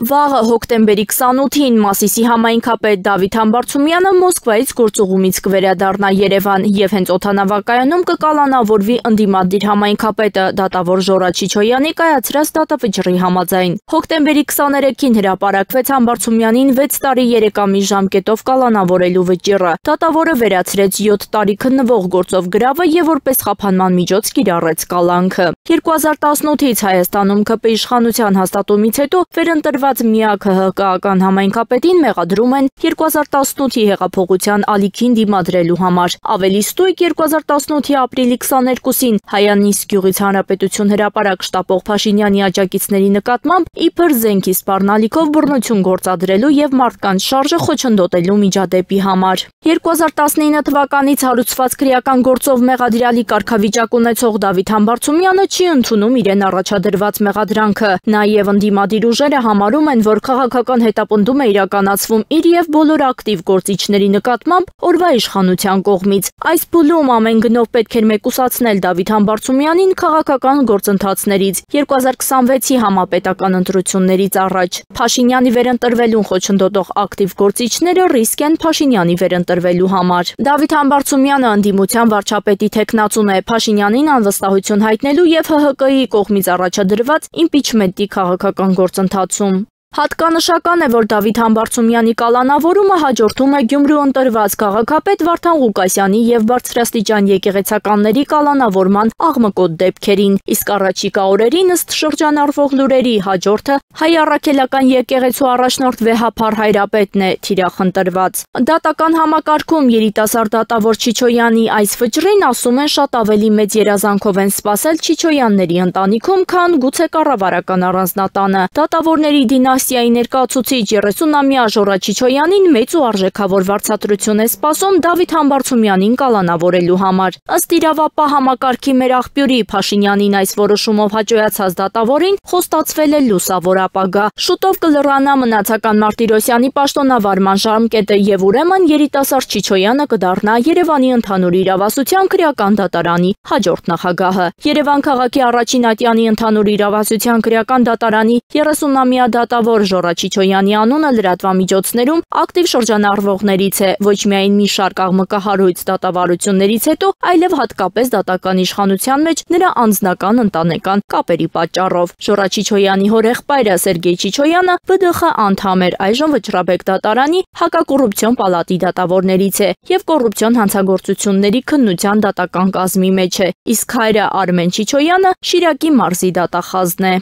Վաղը հոկտեմբերի 28-ին Մասիսի համայնքապետ Դավիթ Համբարձումյանը Մոսկվայից գործուղումից կվերադառնա Երևան եւ հենց օդանավակայանում կկալանավորվի ընդդիմադիր համայնքապետը դատավոր Ժորա Չիչոյանի կայացրած դատավճռի համաձայն։ Հոկտեմբերի 23-ին հրապարակվեց Համբարձումյանին 6 տարի 3 ամիս ժամկետով կալանավորելու վճիռը։ Դատավորը վերացրեց 7 տարի քննվող գործով գրավը եւ որպես խափանման միջոց կիրառեց կալանքը։ 2018-ից Հայաստանում ԿՊ իշխանության հաստատումից հետո վերընտրված միակ ՀՀԿ-ական համայնքապետին մեղադրում են 2018-ի հեղափոխության ալիքին դիմադրելու համար։ Ավելի ստույգ 2018-ի ապրիլի 22-ին Հայանիսկ գյուղից Հանրապետություն հրապարակ շտապող Փաշինյանի աջակիցների նկատմամբ իբր զենքի սպառնալիքով բռնություն գործադրելու եւ մարդկանց շարժը խոչընդոտելու միջադեպի համար։ 2019 թվականից հարուցված քրեական գործով մեղադրյալի կարգավիճակ ունեցող Դավիթ Համբարձումյանը չի ընդունում իրեն առաջադրված մեղադրանքը։ Նաև ընդդիմադիր ուժերը համարում են, որ քաղաքական հետապնդում է իրականացվում իր եւ բոլոր ակտիվ գործիչների նկատմամբ օրվա իշխանության կողմից։ Այս փուլում ամեն գնով պետք էր մեկուսացնել Դավիթ Համբարձումյանին քաղաքական գործընթացներից 2026-ի համապետական ընտրություններից առաջ։ Փաշինյանի վերընտրվելուն խոչընդոտող ակտիվ գործիչները ռիսկ են Փաշինյանի վերընտրվելու համար։ Դավիթ Համբարձումյանը ընդդիմության վարչապետի թեկնածուն է Փաշինյանին անվստահություն հայտնելու եւ ՀՀԿ-ի կողմից առաջադրված իմպիչմենտի քաղաքական գործընթացում։ Հատկանշական է, որ Դավիթ Համբարձումյանի կալանավորումը հաջորդում է Գյումրու ընտրված քաղաքապետ Վարդան Ղուկասյանի եւ բարձրաստիճան եկեղեցականների կալանավորման աղմկոտ դեպքերին, իսկ առաջիկա օրերին ըստ շրջանառվող լուրերի հաջորդը Հայ առաքելական եկեղեցու առաջնորդ Վեհափար Հայրապետն է թիրախ ընտրված։ Դատական համակարգում երիտասարդ դատավոր Չիչոյանի այս վճռին ասում են շատ ավելի մեծ երազանքով են սպասել Չիչոյանների ընտանիքում, քան գուցե կառավարական առանձնատանը։ Դատավորների դինաստիայի ներկայացուցիչ 30-ամյա Ժորա Չիչոյանին մեծ ու արժեքավոր վարձատրություն է սպասում Դավիթ Համբարձումյանին կալանավորելու համար։ Ըստ իրավապահ համակարգի մեր աղբյուրի Փաշինյանին այս որոշումով հաջողացած դատավորին խոստացվել է լուսավոր ապագա։ Շուտով կլռանա մնացական Մարտիրոսյանի պաշտոնավարման ժամկետը եւ ուրեմն երիտասարդ Չիչոյանը կդառնա Երևանի ընդհանուր իրավասության քրեական դատարանի հաջորդ նախագահը։ Երևան քաղաքի առաջին ատյանի ընդհանուր իրավասության քրեական դատարանի 30-ամյա դատավոր Ժորա Չիչոյանի անունը լրատվամիջոցներում ակտիվ շրջանառվողներից է ոչ միայն մի շարք աղմկահարույց դատավարություններից հետո, այլև հատկապես դատական իշխանության մեջ նրա անձնական ընտանեկան կապերի պատճառով։ Ժորա Չիչոյանի հորեղբայրը Սերգեյ Չիչոյանը ԲԴԽ անդամ էր, այժմ Վճռաբեկ դատարանի հակակոռուպցիոն պալատի դատավորներից է եւ կոռուպցիոն հանցագործությունների քննության դատական կազմի մեջ է, իսկ հայրը Արմեն Չիչոյանը Շիրակի մարզի դատախազն է։